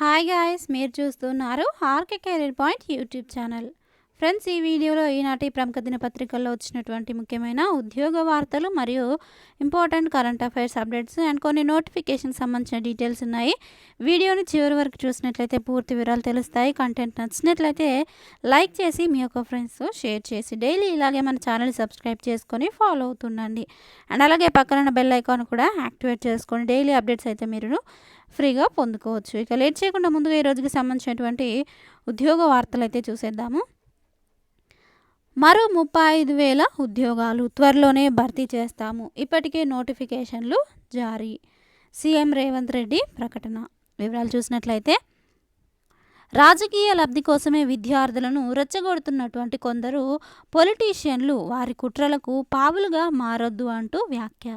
Hi guys, మీరు చూస్తున్నారు RK career point YouTube channel. Friends, ఈ వీడియోలో ఈనాటి ప్రముఖ దినపత్రికల్లో వచ్చినటువంటి ముఖ్యమైన ఉద్యోగ వార్తలు మరియు important current affairs updates and కొన్ని నోటిఫికేషన్ సంబంధించిన డీటెయిల్స్ ఉన్నాయి. వీడియోని చివరి వరకు చూసినట్లయితే పూర్తి వివరాలు తెలుస్తాయి. కంటెంట్ నచ్చినట్లయితే లైక్ చేసి మీ యొక్క ఫ్రెండ్స్తో షేర్ చేసి డైలీ ఇలాగే మన ఛానల్ సబ్స్క్రైబ్ చేసుకొని ఫాలో అవుతుండండి. అండ్ అలాగే పక్కన బెల్ ఐకాన్ కూడా యాక్టివేట్ చేసుకొని డైలీ అప్డేట్స్ అయితే మీరు ఫ్రీగా పొందుకోవచ్చు. ఇక లేట్ చేయకుండా ముందుగా ఈ రోజుకి సంబంధించినటువంటి ఉద్యోగ వార్తలు అయితే చూసేద్దాము. మరో 35,000 ఉద్యోగాలు త్వరలోనే భర్తీ చేస్తాము, ఇప్పటికే నోటిఫికేషన్లు జారీ. సీఎం రేవంత్ రెడ్డి ప్రకటన. వివరాలు చూసినట్లయితే, రాజకీయ లబ్ధి కోసమే విద్యార్థులను రెచ్చగొడుతున్నటువంటి కొందరు పొలిటీషియన్లు వారి కుట్రలకు పావులుగా మారొద్దు అంటూ వ్యాఖ్య.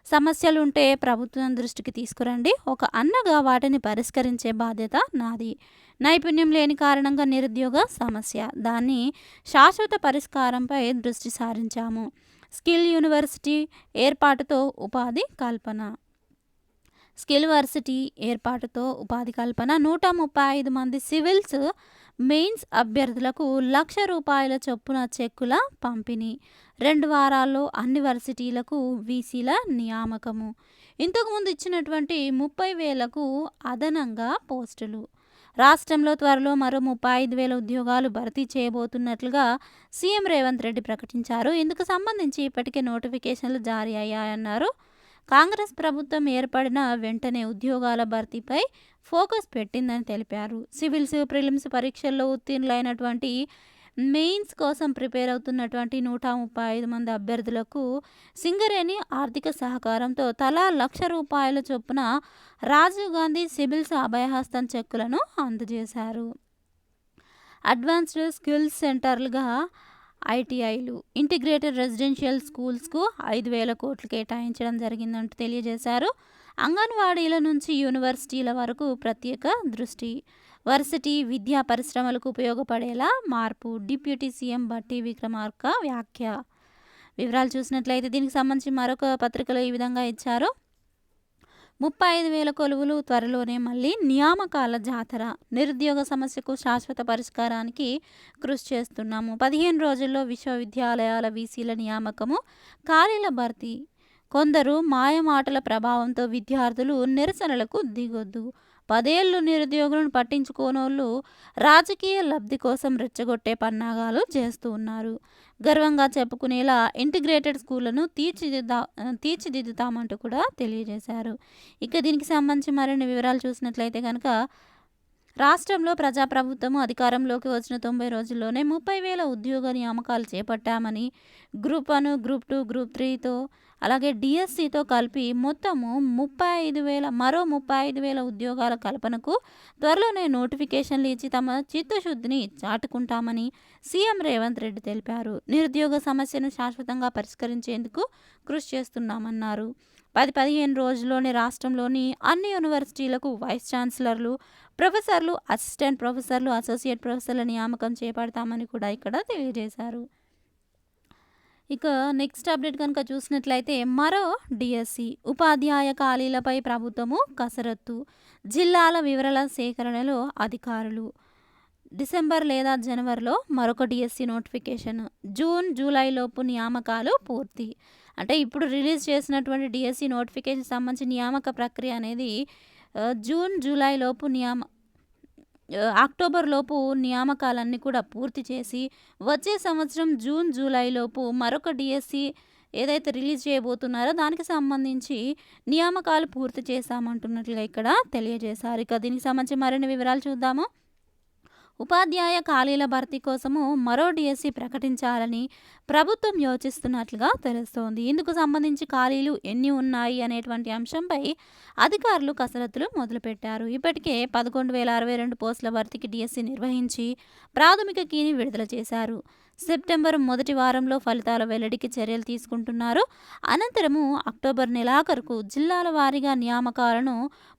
సమస్యలుంటే ప్రభుత్వం దృష్టికి తీసుకురండి, ఒక అన్నగా వాటిని పరిష్కరించే బాధ్యత నాది. నైపుణ్యం లేని కారణంగా నిరుద్యోగ సమస్య, దాన్ని శాశ్వత పరిష్కారంపై దృష్టి సారించాము. స్కిల్ యూనివర్సిటీ ఏర్పాటుతో ఉపాధి కల్పన. స్కిల్ వర్సిటీ ఏర్పాటుతో ఉపాధి కల్పన. 135 మంది సివిల్స్ మెయిన్స్ అభ్యర్థులకు ₹1,00,000 చొప్పున చెక్కుల పంపిణీ. 2 వారాల్లో అన్ని వర్సిటీలకు వీసీల నియామకము. ఇంతకుముందు ఇచ్చినటువంటి 30,000కు అదనంగా పోస్టులు. రాష్ట్రంలో త్వరలో మరో 35,000 ఉద్యోగాలు భర్తీ చేయబోతున్నట్లుగా సీఎం రేవంత్ రెడ్డి ప్రకటించారు. ఇందుకు సంబంధించి ఇప్పటికే నోటిఫికేషన్లు జారీ అయ్యాయన్నారు. కాంగ్రెస్ ప్రభుత్వం ఏర్పడిన వెంటనే ఉద్యోగాల భర్తీపై ఫోకస్ పెట్టిందని తెలిపారు. సివిల్స్, ప్రిలిమ్స్ పరీక్షల్లో ఉత్తీర్ణులైనటువంటి మెయిన్స్ కోసం ప్రిపేర్ అవుతున్నటువంటి 135 మంది అభ్యర్థులకు సింగరేణి ఆర్థిక సహకారంతో తలా ₹1,00,000 చొప్పున రాజీవ్ గాంధీ సివిల్స్ అభయహస్తం చెక్కులను అందజేశారు. అడ్వాన్స్డ్ స్కిల్స్ సెంటర్లుగా ఐటీఐలు, ఇంటిగ్రేటెడ్ రెసిడెన్షియల్ స్కూల్స్కు 5,000 కోట్లు కేటాయించడం జరిగిందంటూ తెలియజేశారు. అంగన్వాడీల నుంచి యూనివర్సిటీల వరకు ప్రత్యేక దృష్టి. వర్సిటీ విద్యా పరిశ్రమలకు ఉపయోగపడేలా మార్పు. డిప్యూటీ సీఎం బట్టి విక్రమార్క వ్యాఖ్య. వివరాలు చూసినట్లయితే దీనికి సంబంధించి మరొక పత్రికలో ఈ విధంగా ఇచ్చారు. 35,000 కొలువులు త్వరలోనే మళ్ళీ నియామకాల జాతర. నిరుద్యోగ సమస్యకు శాశ్వత పరిష్కారానికి కృషి చేస్తున్నాము. 15 రోజుల్లో విశ్వవిద్యాలయాల వీసీల నియామకము, ఖాళీల భర్తీ. కొందరు మాయమాటల ప్రభావంతో విద్యార్థులు నిరసనలకు దిగొద్దు. 10 ఏళ్ళు నిరుద్యోగులను పట్టించుకోనోళ్ళు రాజకీయ లబ్ధి కోసం రెచ్చగొట్టే చేస్తూ ఉన్నారు. గర్వంగా చెప్పుకునేలా ఇంటిగ్రేటెడ్ స్కూళ్లను తీర్చిదిద్దుతామంటూ కూడా తెలియజేశారు. ఇక దీనికి సంబంధించి మరిన్ని వివరాలు చూసినట్లయితే కనుక, రాష్ట్రంలో ప్రజాప్రభుత్వం అధికారంలోకి వచ్చిన 90 రోజుల్లోనే 30,000 ఉద్యోగ నియామకాలు చేపట్టామని, గ్రూప్ 1, గ్రూప్ 2, గ్రూప్ 3తో అలాగే డిఎస్సితో కలిపి మొత్తము 35,000 ఉద్యోగాల కల్పనకు త్వరలోనే నోటిఫికేషన్లు ఇచ్చి తమ చిత్తశుద్ధిని చాటుకుంటామని సీఎం రేవంత్ రెడ్డి తెలిపారు. నిరుద్యోగ సమస్యను శాశ్వతంగా పరిష్కరించేందుకు కృషి చేస్తున్నామన్నారు. 10-15 రోజుల్లోనే రాష్ట్రంలోని అన్ని యూనివర్సిటీలకు వైస్ ఛాన్సలర్లు, ప్రొఫెసర్లు, అసిస్టెంట్ ప్రొఫెసర్లు, అసోసియేట్ ప్రొఫెసర్ల నియామకం చేపడతామని కూడా ఇక్కడ తెలియజేశారు. ఇక నెక్స్ట్ అప్డేట్ కనుక చూసినట్లయితే, మరో డిఎస్సి ఉపాధ్యాయ ఖాళీలపై ప్రభుత్వము కసరత్తు. జిల్లాల వివరాల సేకరణలో అధికారులు. డిసెంబర్ లేదా జనవరిలో మరొక డిఎస్సి నోటిఫికేషన్. జూన్, జూలైలోపు నియామకాలు పూర్తి. అంటే ఇప్పుడు రిలీజ్ చేసినటువంటి డిఎస్సి నోటిఫికేషన్ సంబంధించి నియామక ప్రక్రియ అనేది జూన్, జూలైలోపు అక్టోబర్లోపు నియామకాలన్నీ కూడా పూర్తి చేసి వచ్చే సంవత్సరం జూన్, జూలైలోపు మరొక డిఎస్సి ఏదైతే రిలీజ్ చేయబోతున్నారో దానికి సంబంధించి నియామకాలు పూర్తి చేశామంటున్నట్లుగా ఇక్కడ తెలియజేశారు. ఇక దీనికి సంబంధించి మరిన్ని వివరాలు చూద్దాము. ఉపాధ్యాయ ఖాళీల భర్తీ కోసము మరో డిఎస్సి ప్రకటించాలని ప్రభుత్వం యోచిస్తున్నట్లుగా తెలుస్తోంది. ఇందుకు సంబంధించి ఖాళీలు ఎన్ని ఉన్నాయి అనేటువంటి అంశంపై అధికారులు కసరత్తులు మొదలుపెట్టారు. ఇప్పటికే 11,062 పోస్టుల భర్తీకి డిఎస్సి నిర్వహించి ప్రాథమిక కీని విడుదల చేశారు. సెప్టెంబర్ మొదటి వారంలో ఫలితాల వెల్లడికి చర్యలు తీసుకుంటున్నారు. అనంతరము అక్టోబర్ నెలాఖరుకు జిల్లాల వారీగా నియామకాలను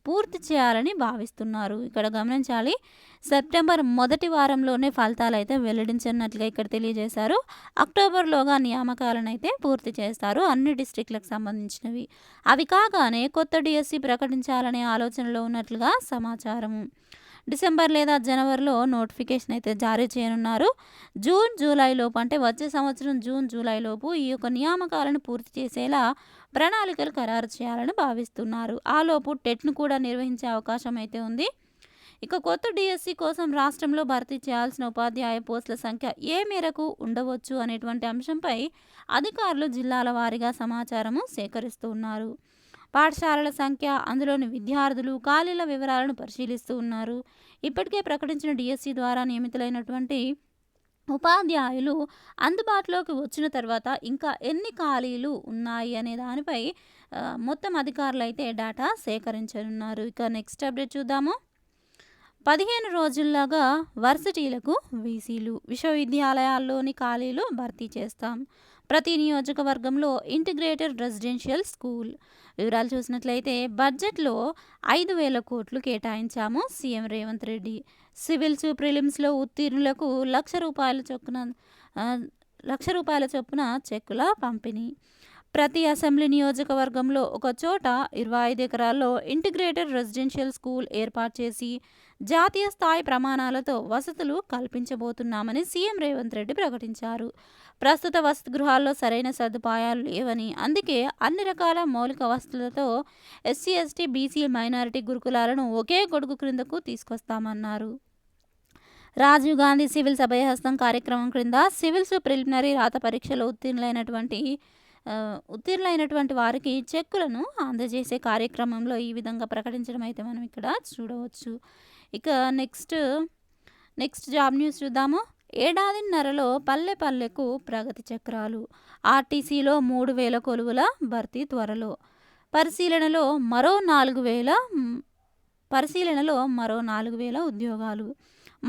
పూర్తి చేయాలని భావిస్తున్నారు. ఇక్కడ గమనించాలి, సెప్టెంబర్ మొదటి వారంలోనే ఫలితాలు అయితే వెల్లడించినట్లుగా ఇక్కడ తెలియజేశారు. అక్టోబర్లోగా నియామకాలను అయితే పూర్తి చేస్తారు, అన్ని డిస్ట్రిక్ట్లకు సంబంధించినవి. అవి కాగానే కొత్త డిఎస్సి ప్రకటించాలనే ఆలోచనలో ఉన్నట్లుగా సమాచారము. డిసెంబర్ లేదా జనవరిలో నోటిఫికేషన్ అయితే జారీ చేయనున్నారు. జూన్ జూలై లోపు అంటే వచ్చే సంవత్సరం జూన్ జూలై లోపు ఈ యొక్క నియామకాలను పూర్తి చేసేలా ప్రణాళికలు ఖరారు చేయాలని భావిస్తున్నారు. ఆలోపు టెట్ను కూడా నిర్వహించే అవకాశం అయితే ఉంది. ఇక కొత్త డిఎస్సి కోసం రాష్ట్రంలో భర్తీ చేయాల్సిన ఉపాధ్యాయ పోస్టుల సంఖ్య ఏ మేరకు ఉండవచ్చు అనేటువంటి అంశంపై అధికారులు జిల్లాల వారీగా సమాచారము సేకరిస్తూ ఉన్నారు. పాఠశాలల సంఖ్య, అందులోని విద్యార్థులు, ఖాళీల వివరాలను పరిశీలిస్తూ ఉన్నారు. ఇప్పటికే ప్రకటించిన డిఎస్సి ద్వారా నియమితులైనటువంటి ఉపాధ్యాయులు అందుబాటులోకి వచ్చిన తర్వాత ఇంకా ఎన్ని ఖాళీలు ఉన్నాయి అనే దానిపై మొత్తం అధికారులు అయితే డేటా సేకరించనున్నారు. ఇక నెక్స్ట్ అప్డేట్ చూద్దాము. 15 రోజుల్లోగా వర్సిటీలకు వీసీలు, విశ్వవిద్యాలయాల్లోని ఖాళీలు భర్తీ చేస్తాం. ప్రతి నియోజకవర్గంలో ఇంటిగ్రేటెడ్ రెసిడెన్షియల్ స్కూల్. వివరాలు చూసినట్లయితే బడ్జెట్లో 5,000 కోట్లు కేటాయించాము సీఎం రేవంత్ రెడ్డి. సివిల్స్, ప్రిలిమ్స్లో ఉత్తీర్ణులకు ₹1,00,000 చొప్పున చెక్కుల పంపిణీ. ప్రతి అసెంబ్లీ నియోజకవర్గంలో ఒక చోట 25 ఎకరాల్లో ఇంటిగ్రేటెడ్ రెసిడెన్షియల్ స్కూల్ ఏర్పాటు చేసి జాతీయ స్థాయి ప్రమాణాలతో వసతులు కల్పించబోతున్నామని సీఎం రేవంత్ రెడ్డి ప్రకటించారు. ప్రస్తుత వసతి గృహాల్లో సరైన సదుపాయాలు లేవని, అందుకే అన్ని రకాల మౌలిక వసతులతో ఎస్సీ, ఎస్టీ, బీసీ, మైనారిటీ గురుకులాలను ఒకే గొడుగు క్రిందకు తీసుకొస్తామన్నారు. రాజీవ్ గాంధీ సివిల్స్ అభయహస్తం కార్యక్రమం క్రింద సివిల్స్ ప్రిలిమినరీ రాత పరీక్షలో ఉత్తీర్ణులైనటువంటి వారికి చెక్కులను అందజేసే కార్యక్రమంలో ఈ విధంగా ప్రకటించడం అయితే మనం ఇక్కడ చూడవచ్చు. ఇక నెక్స్ట్ జాబ్ న్యూస్ చూద్దాము. ఏడాదిన్నరలో పల్లె పల్లెకు ప్రగతి చక్రాలు. ఆర్టీసీలో 3,000 కొలువుల భర్తీ త్వరలో. పరిశీలనలో మరో 4,000 ఉద్యోగాలు.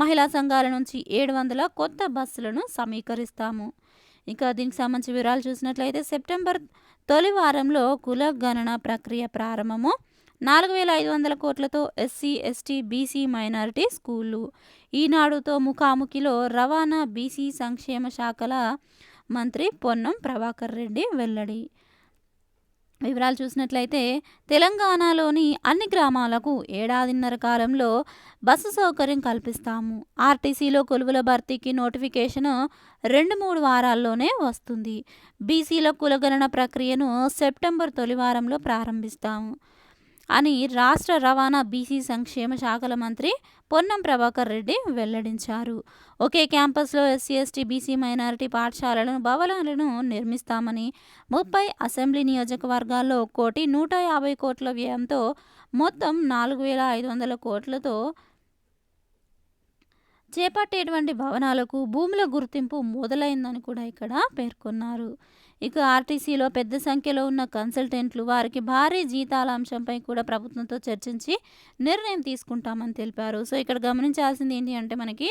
మహిళా సంఘాల నుంచి 700 కొత్త బస్సులను సమీకరిస్తాము. ఇక దీనికి సంబంధించి వివరాలు చూసినట్లయితే సెప్టెంబర్ తొలి వారంలో కుల గణన ప్రక్రియ ప్రారంభము. 4,500 కోట్లతో ఎస్సీ, ఎస్టీ, బీసీ, మైనారిటీ స్కూళ్ళు. ఈనాడుతో ముఖాముఖిలో రవాణా, బీసీ సంక్షేమ శాఖల మంత్రి పొన్నం ప్రభాకర్ రెడ్డి వెల్లడి. వివరాలు చూసినట్లయితే తెలంగాణలోని అన్ని గ్రామాలకు ఏడాదిన్నర కాలంలో బస్సు సౌకర్యం కల్పిస్తాము. ఆర్టీసీలో కొలువుల భర్తీకి నోటిఫికేషన్ 2-3 వారాల్లోనే వస్తుంది. బీసీల కులగణన ప్రక్రియను సెప్టెంబర్ తొలి వారంలో ప్రారంభిస్తాము అని రాష్ట్ర రవాణా, బీసీ సంక్షేమ శాఖల మంత్రి పొన్నం ప్రభాకర్ రెడ్డి వెల్లడించారు. ఒకే క్యాంపస్లో ఎస్సీ, ఎస్టీ, బీసీ, మైనారిటీ పాఠశాలలను, భవనాలను నిర్మిస్తామని, 30 అసెంబ్లీ నియోజకవర్గాల్లో 1,150 కోట్ల వ్యయంతో మొత్తం 4,500 కోట్లతో చేపట్టేటువంటి భవనాలకు భూముల గుర్తింపు మొదలైందని కూడా ఇక్కడ పేర్కొన్నారు. ఇక ఆర్టీసీలో పెద్ద సంఖ్యలో ఉన్న కన్సల్టెంట్లు, వారికి భారీ జీతాల అంశంపై కూడా ప్రభుత్వంతో చర్చించి నిర్ణయం తీసుకుంటామని తెలిపారు. సో ఇక్కడ గమనించాల్సింది ఏంటి అంటే మనకి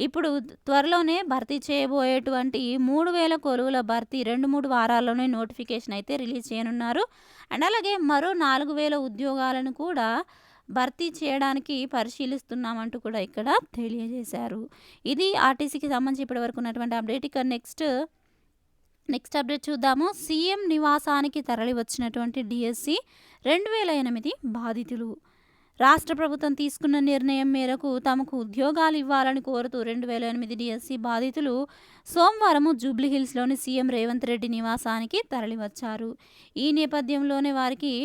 ఇప్పుడు త్వరలోనే భర్తీ చేయబోయేటువంటి 3,000 కొలువుల భర్తీ 2-3 వారాల్లోనే నోటిఫికేషన్ అయితే రిలీజ్ చేయనున్నారు. అండ్ అలాగే మరో 4,000 ఉద్యోగాలను కూడా భర్తీ చేయడానికి పరిశీలిస్తున్నామంటూ కూడా ఇక్కడ తెలియజేశారు. ఇది ఆర్టీసీకి సంబంధించి ఇప్పటివరకు ఉన్నటువంటి అప్డేట్. ఇక నెక్స్ట్ అప్డేట్ చూద్దాము. సీఎం నివాసానికి తరలి వచ్చినటువంటి డిఎస్సి 2008 బాధితులు. రాష్ట్ర ప్రభుత్వం తీసుకున్న నిర్ణయం మేరకు తమకు ఉద్యోగాలు ఇవ్వాలని కోరుతూ 2008 డిఎస్సి బాధితులు సోమవారం జూబ్లీహిల్స్లోని సీఎం రేవంత్ రెడ్డి నివాసానికి తరలివచ్చారు. ఈ నేపథ్యంలోనే వారికి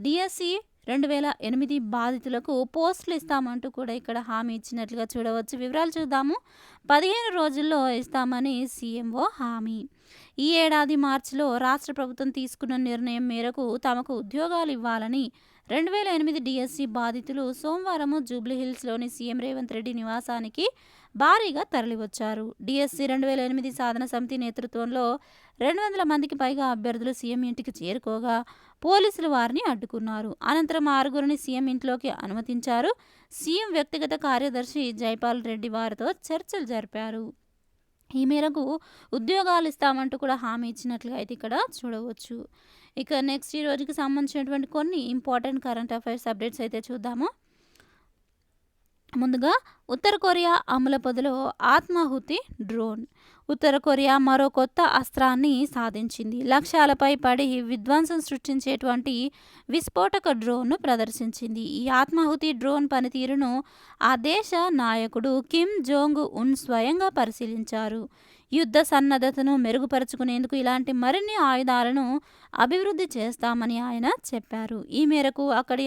డిఎస్సి 2008 బాధితులకు పోస్టులు ఇస్తామంటూ కూడా ఇక్కడ హామీ ఇచ్చినట్లుగా చూడవచ్చు. వివరాలు చూద్దాము. 15 రోజుల్లో ఇస్తామని సీఎంఓ హామీ. ఈ ఏడాది మార్చిలో రాష్ట్ర ప్రభుత్వం తీసుకున్న నిర్ణయం మేరకు తమకు ఉద్యోగాలు ఇవ్వాలని 2008 డిఎస్సి బాధితులు సోమవారం జూబ్లీహిల్స్లోని సీఎం రేవంత్ రెడ్డి నివాసానికి భారీగా తరలివచ్చారు. డిఎస్సి 2008 సాధన సమితి నేతృత్వంలో 200 మందికి పైగా అభ్యర్థులు సీఎం ఇంటికి చేరుకోగా పోలీసులు వారిని అడ్డుకున్నారు. అనంతరం 6గురిని సీఎం ఇంట్లోకి అనుమతించారు. సీఎం వ్యక్తిగత కార్యదర్శి జైపాల్ రెడ్డి వారితో చర్చలు జరిపారు. ఈ మేరకు ఉద్యోగాలు ఇస్తామంటూ కూడా హామీ ఇచ్చినట్లుగా అయితే ఇక్కడ చూడవచ్చు. ఇక నెక్స్ట్ ఈ రోజుకి సంబంధించినటువంటి కొన్ని ఇంపార్టెంట్ కరెంట్ అఫైర్స్ అప్డేట్స్ అయితే చూద్దాము. ముందుగా ఉత్తర కొరియా అమల పొదిలో ఆత్మాహుతి డ్రోన్. ఉత్తర కొరియా మరో కొత్త అస్త్రాన్ని సాధించింది. లక్ష్యాలపై పడి విధ్వంసం సృష్టించేటువంటి విస్ఫోటక డ్రోన్ను ప్రదర్శించింది. ఈ ఆత్మాహుతి డ్రోన్ పనితీరును ఆ దేశ నాయకుడు కిమ్ జోంగ్ ఉన్ స్వయంగా పరిశీలించారు. యుద్ధ సన్నద్ధతను మెరుగుపరుచుకునేందుకు ఇలాంటి మరిన్ని ఆయుధాలను అభివృద్ధి చేస్తామని ఆయన చెప్పారు. ఈ మేరకు అక్కడి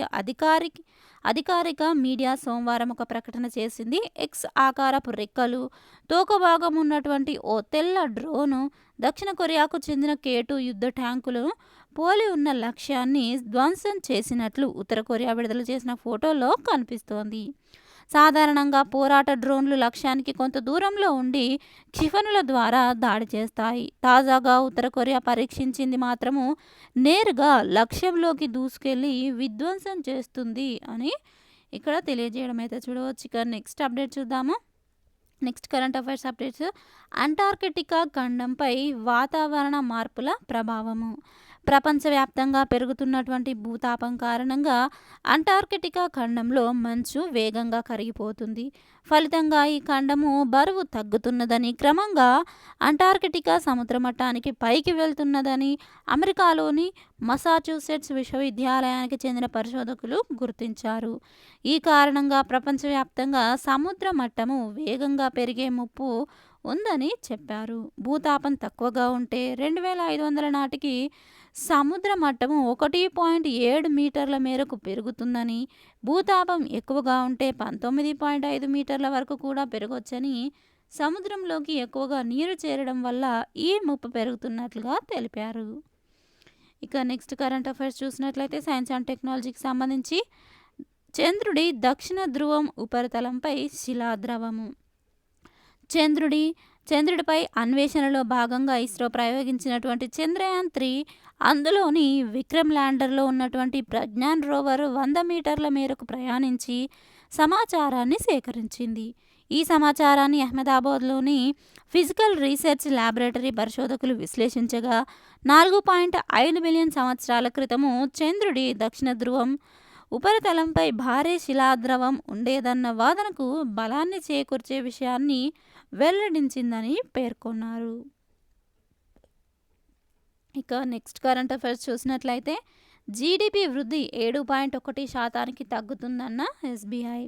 అధికారిక మీడియా సోమవారం ఒక ప్రకటన చేసింది. ఎక్స్ ఆకారపు రెక్కలు, తోకభాగం ఉన్నటువంటి ఓ తెల్ల డ్రోను దక్షిణ కొరియాకు చెందిన K2 యుద్ధ ట్యాంకులను పోలి ఉన్న లక్ష్యాన్ని ధ్వంసం చేసినట్లు ఉత్తర కొరియా విడుదల చేసిన ఫోటోలో కనిపిస్తోంది. సాధారణంగా పోరాట డ్రోన్లు లక్ష్యానికి కొంత దూరంలో ఉండి క్షిపణుల ద్వారా దాడి చేస్తాయి. తాజాగా ఉత్తర కొరియా పరీక్షించింది మాత్రము నేరుగా లక్ష్యంలోకి దూసుకెళ్లి విధ్వంసం చేస్తుంది అని ఇక్కడ తెలియజేయడం అయితే చూడవచ్చు. ఇక నెక్స్ట్ అప్డేట్ చూద్దాము. Next current affairs updates. Antarctica ఖండంపై వాతావరణ మార్పుల ప్రభావము. ప్రపంచవ్యాప్తంగా పెరుగుతున్నటువంటి భూతాపం కారణంగా అంటార్కిటికా ఖండంలో మంచు వేగంగా కరిగిపోతుంది. ఫలితంగా ఈ ఖండము బరువు తగ్గుతున్నదని, క్రమంగా అంటార్కిటికా సముద్ర మట్టానికి పైకి వెళ్తున్నదని అమెరికాలోని మసాచ్యూసెట్స్ విశ్వవిద్యాలయానికి చెందిన పరిశోధకులు గుర్తించారు. ఈ కారణంగా ప్రపంచవ్యాప్తంగా సముద్ర మట్టము వేగంగా పెరిగే ముప్పు ఉందని చెప్పారు. భూతాపం తక్కువగా ఉంటే 2500 నాటికి సముద్ర మట్టము 1.7 మీటర్ల మేరకు పెరుగుతుందని, భూతాపం ఎక్కువగా ఉంటే 19.5 మీటర్ల వరకు కూడా పెరగొచ్చని, సముద్రంలోకి ఎక్కువగా నీరు చేరడం వల్ల ఈ ముప్పు పెరుగుతున్నట్లుగా తెలిపారు. ఇక నెక్స్ట్ కరెంట్ అఫైర్స్ చూసినట్లయితే సైన్స్ అండ్ టెక్నాలజీకి సంబంధించి చంద్రుడి దక్షిణ ధ్రువం ఉపరితలంపై శిలాద్రవము. చంద్రుడిపై అన్వేషణలో భాగంగా ఇస్రో ప్రయోగించినటువంటి చంద్రయాన్-3 అందులోని విక్రమ్ ల్యాండర్లో ఉన్నటువంటి ప్రజ్ఞాన్ రోవర్ 100 మీటర్ల మేరకు ప్రయాణించి సమాచారాన్ని సేకరించింది. ఈ సమాచారాన్ని అహ్మదాబాద్లోని ఫిజికల్ రీసెర్చ్ ల్యాబొరేటరీ పరిశోధకులు విశ్లేషించగా 4.5 మిలియన్ సంవత్సరాల క్రితము చంద్రుడి దక్షిణ ధ్రువం ఉపరితలంపై భారీ శిలాద్రవం ఉండేదన్న వాదనకు బలాన్ని చేకూర్చే విషయాన్ని వెల్లడించిందని పేర్కొన్నారు. ఇక నెక్స్ట్ కరెంట్ అఫైర్స్ చూసినట్లయితే జీడిపి వృద్ధి 7.1% తగ్గుతుందన్న SBI.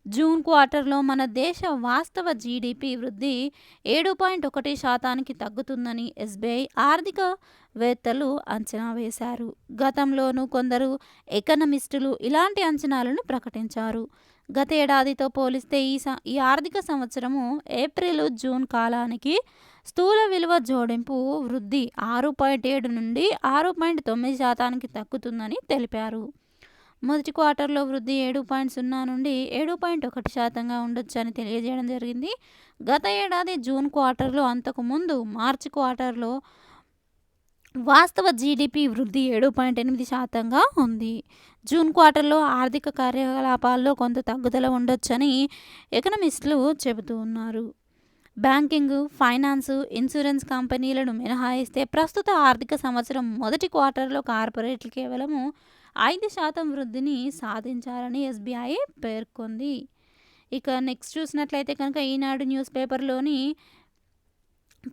జూన్ క్వార్టర్లో మన దేశ వాస్తవ జీడిపి వృద్ధి 7.1% తగ్గుతుందని SBI ఆర్థికవేత్తలు అంచనా వేశారు. గతంలోనూ కొందరు ఎకనమిస్టులు ఇలాంటి అంచనాలను ప్రకటించారు. గత ఏడాదితో పోలిస్తే ఈ ఆర్థిక సంవత్సరము ఏప్రిల్ జూన్ కాలానికి స్థూల విలువ జోడింపు వృద్ధి 6.7 నుండి 6.9% తగ్గుతుందని తెలిపారు. మొదటి క్వార్టర్లో వృద్ధి 7.0 నుండి 7.1%గా ఉండొచ్చని తెలియజేయడం జరిగింది. గత ఏడాది జూన్ క్వార్టర్లో, అంతకు ముందు మార్చి క్వార్టర్లో వాస్తవ జీడిపి వృద్ధి 7.8%గా ఉంది. జూన్ క్వార్టర్లో ఆర్థిక కార్యకలాపాల్లో కొంత తగ్గుదల ఉండొచ్చని ఎకనమిస్టులు చెబుతూ ఉన్నారు. బ్యాంకింగ్, ఫైనాన్స్, ఇన్సూరెన్స్ కంపెనీలను మినహాయిస్తే ప్రస్తుత ఆర్థిక సంవత్సరం మొదటి క్వార్టర్లో కార్పొరేట్లు కేవలము 5% వృద్ధిని సాధించారని SBI పేర్కొంది. ఇక నెక్స్ట్ చూసినట్లయితే కనుక ఈనాడు న్యూస్ పేపర్లోని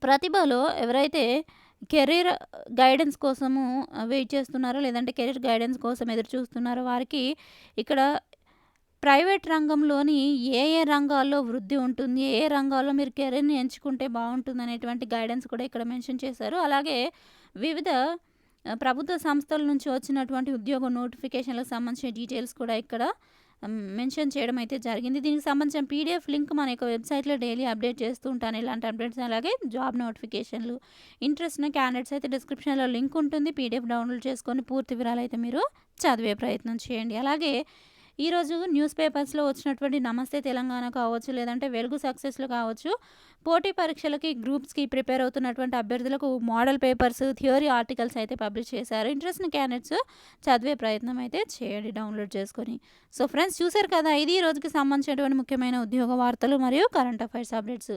ప్రతిభలో ఎవరైతే కెరీర్ గైడెన్స్ కోసము వెయిట్ చేస్తున్నారో, లేదంటే కెరీర్ గైడెన్స్ కోసం ఎదురు చూస్తున్నారో వారికి ఇక్కడ ప్రైవేట్ రంగంలోని ఏ రంగాల్లో వృద్ధి ఉంటుంది, ఏ రంగాల్లో మీరు కెరీర్ని ఎంచుకుంటే బాగుంటుంది అనేటువంటి గైడెన్స్ కూడా ఇక్కడ మెన్షన్ చేశారు. అలాగే వివిధ ప్రభుత్వ సంస్థల నుంచి వచ్చినటువంటి ఉద్యోగ నోటిఫికేషన్లకు సంబంధించిన డీటెయిల్స్ కూడా ఇక్కడ మెన్షన్ చేయడం అయితే జరిగింది. దీనికి సంబంధించిన PDF లింక్ మన యొక్క వెబ్సైట్లో డైలీ అప్డేట్ చేస్తూ ఉంటాను. ఇలాంటి అప్డేట్స్ అలాగే జాబ్ నోటిఫికేషన్లు ఇంట్రెస్ట్ ఉన్న క్యాండిడేట్స్ అయితే డిస్క్రిప్షన్లో లింక్ ఉంటుంది. PDF డౌన్లోడ్ చేసుకొని పూర్తి వివరాలు అయితే మీరు చదివే ప్రయత్నం చేయండి. అలాగే ఈరోజు న్యూస్ పేపర్స్లో వచ్చినటువంటి నమస్తే తెలంగాణ కావచ్చు, లేదంటే వెలుగు సక్సెస్లు కావచ్చు, పోటీ పరీక్షలకి గ్రూప్స్కి ప్రిపేర్ అవుతున్నటువంటి అభ్యర్థులకు మోడల్ పేపర్స్, థియరీ ఆర్టికల్స్ అయితే పబ్లిష్ చేశారు. ఇంట్రెస్ట్ ఉన్న క్యాండిడేట్స్ చదివే ప్రయత్నం అయితే చేయండి డౌన్లోడ్ చేసుకొని. సో ఫ్రెండ్స్, చూశారు కదా, ఇది ఈ రోజుకి సంబంధించినటువంటి ముఖ్యమైన ఉద్యోగ వార్తలు మరియు కరెంట్ అఫైర్స్ అప్డేట్స్.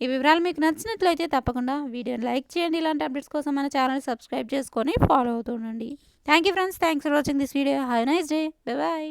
ఈ వివరాలు మీకు నచ్చినట్లయితే తప్పకుండా వీడియోని లైక్ చేయండి. ఇలాంటి అప్డేట్స్ కోసం మన ఛానల్ సబ్స్క్రైబ్ చేసుకొని ఫాలో అవుతుండండి. Thank you friends, thanks for watching this video. Have a nice day. Bye bye.